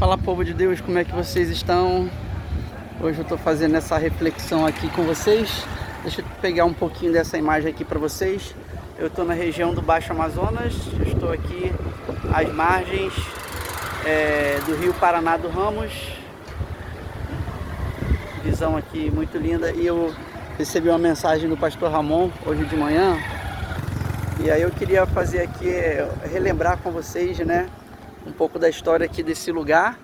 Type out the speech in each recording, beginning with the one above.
Fala, povo de Deus, como é que vocês estão? Hoje eu estou fazendo essa reflexão aqui com vocês. Deixa eu pegar um pouquinho dessa imagem aqui para vocês. Eu estou na região do Baixo Amazonas. Eu estou aqui às margens do rio Paraná do Ramos. Visão aqui muito linda. E eu recebi uma mensagem do pastor Ramon hoje de manhã. E aí eu queria fazer aqui, relembrar com vocês, né, um pouco da história aqui desse lugar.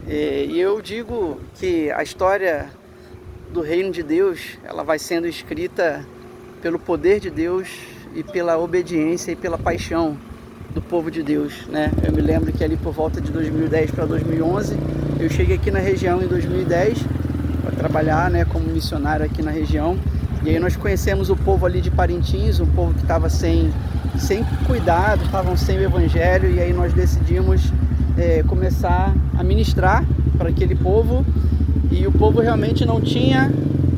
E eu digo que a história do reino de Deus, ela vai sendo escrita pelo poder de Deus e pela obediência e pela paixão do povo de Deus, né? Eu me lembro que ali por volta de 2010 para 2011, eu cheguei aqui na região em 2010 para trabalhar, né, como missionário aqui na região. E aí nós conhecemos o povo ali de Parintins, um povo que estava sem cuidado, estavam sem o evangelho, e aí nós decidimos começar a ministrar para aquele povo. E o povo realmente não tinha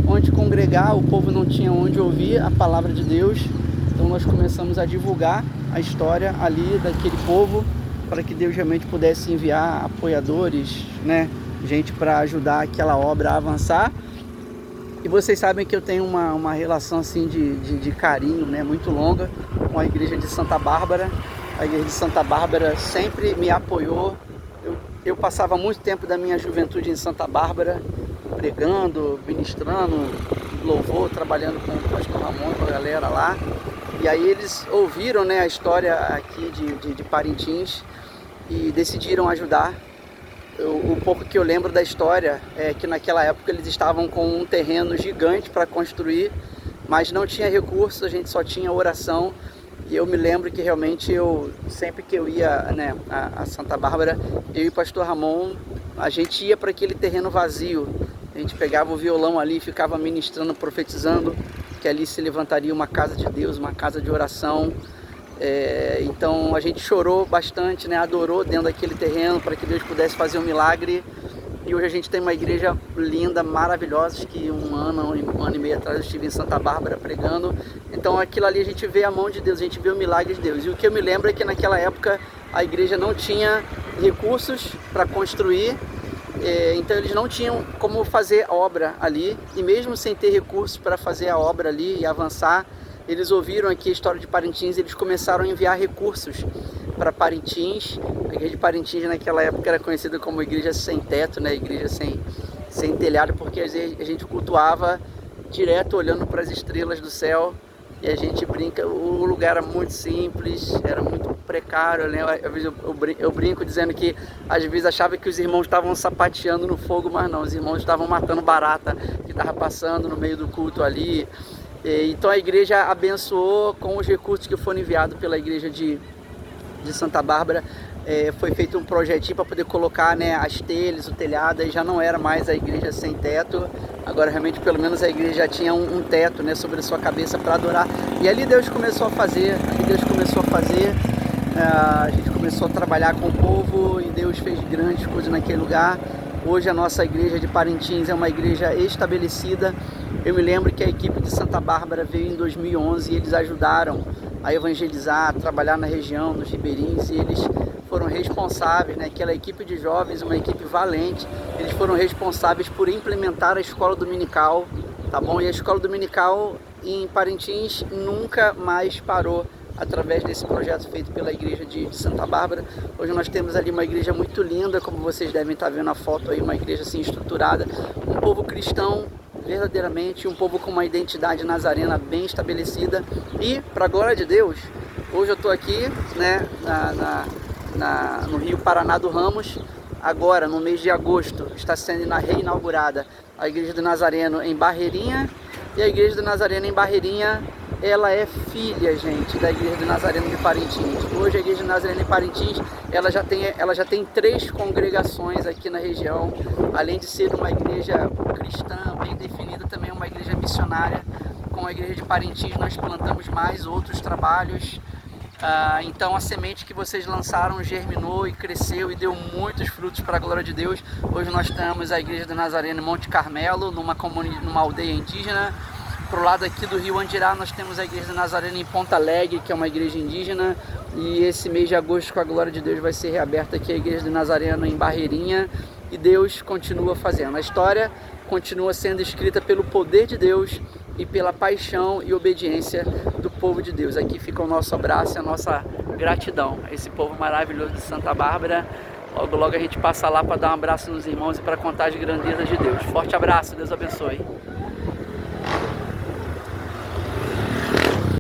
onde congregar, o povo não tinha onde ouvir a palavra de Deus. Então nós começamos a divulgar a história ali daquele povo, para que Deus realmente pudesse enviar apoiadores, né, gente para ajudar aquela obra a avançar. E vocês sabem que eu tenho uma relação assim de carinho, né, muito longa com a igreja de Santa Bárbara. A igreja de Santa Bárbara sempre me apoiou. Eu passava muito tempo da minha juventude em Santa Bárbara, pregando, ministrando, louvor, trabalhando com o pastor Ramon, com a galera lá. E aí eles ouviram, né, a história aqui de Parintins e decidiram ajudar. O pouco que eu lembro da história é que naquela época eles estavam com um terreno gigante para construir, mas não tinha recursos, a gente só tinha oração. E eu me lembro que realmente sempre que eu ia, né, a Santa Bárbara, eu e o pastor Ramon, a gente ia para aquele terreno vazio. A gente pegava o violão ali, ficava ministrando, profetizando que ali se levantaria uma casa de Deus, uma casa de oração. Então a gente chorou bastante, né, adorou dentro daquele terreno para que Deus pudesse fazer um milagre. E hoje a gente tem uma igreja linda, maravilhosa, que um ano e meio atrás eu estive em Santa Bárbara pregando. Então aquilo ali a gente vê a mão de Deus, a gente vê o milagre de Deus. E o que eu me lembro é que naquela época a igreja não tinha recursos para construir, então eles não tinham como fazer obra ali. E mesmo sem ter recursos para fazer a obra ali e avançar, eles ouviram aqui a história de Parintins e eles começaram a enviar recursos para Parintins. A igreja de Parintins naquela época era conhecida como igreja sem teto, né? Igreja sem telhado, porque a gente cultuava direto olhando para as estrelas do céu. E a gente brinca, o lugar era muito simples, era muito precário, né? Eu brinco dizendo que às vezes achava que os irmãos estavam sapateando no fogo, mas não, os irmãos estavam matando barata que estava passando no meio do culto ali. Então a igreja abençoou com os recursos que foram enviados pela igreja de Santa Bárbara. Foi feito um projetinho para poder colocar, né, as telhas, o telhado, e já não era mais a igreja sem teto. Agora realmente pelo menos a igreja já tinha um teto, né, sobre a sua cabeça para adorar. E ali Deus começou a fazer, a gente começou a trabalhar com o povo e Deus fez grandes coisas naquele lugar. Hoje a nossa igreja de Parintins é uma igreja estabelecida. Eu me lembro que a equipe de Santa Bárbara veio em 2011 e eles ajudaram a evangelizar, a trabalhar na região, nos ribeirinhos, e eles foram responsáveis, né, aquela equipe de jovens, uma equipe valente, eles foram responsáveis por implementar a escola dominical, tá bom? E a escola dominical em Parintins nunca mais parou através desse projeto feito pela igreja de Santa Bárbara. Hoje nós temos ali uma igreja muito linda, como vocês devem estar vendo a foto aí, uma igreja assim estruturada, um povo cristão verdadeiramente, um povo com uma identidade nazarena bem estabelecida. E, para a glória de Deus, hoje eu estou aqui, né, no rio Paraná do Ramos. Agora, no mês de agosto, está sendo reinaugurada a igreja do Nazareno em Barreirinha. E a igreja do Nazareno em Barreirinha, ela é filha, gente, da igreja do Nazareno de Parintins. Hoje a igreja do Nazareno em Parintins, ela já tem 3 congregações aqui na região. Além de ser uma igreja cristã bem definida, também é uma igreja missionária. Com a igreja de Parintins nós plantamos mais outros trabalhos. Então a semente que vocês lançaram germinou e cresceu e deu muitos frutos para a glória de Deus. Hoje nós temos a igreja do Nazareno em Monte Carmelo, numa aldeia indígena. Pro lado aqui do Rio Andirá nós temos a Igreja Nazarena em Ponta Alegre, que é uma igreja indígena, e esse mês de agosto, com a glória de Deus, vai ser reaberta aqui a Igreja de Nazareno em Barreirinha, e Deus continua fazendo. A história continua sendo escrita pelo poder de Deus e pela paixão e obediência do povo de Deus. Aqui fica o nosso abraço e a nossa gratidão a esse povo maravilhoso de Santa Bárbara. Logo, logo a gente passa lá para dar um abraço nos irmãos e para contar as grandezas de Deus. Forte abraço, Deus abençoe.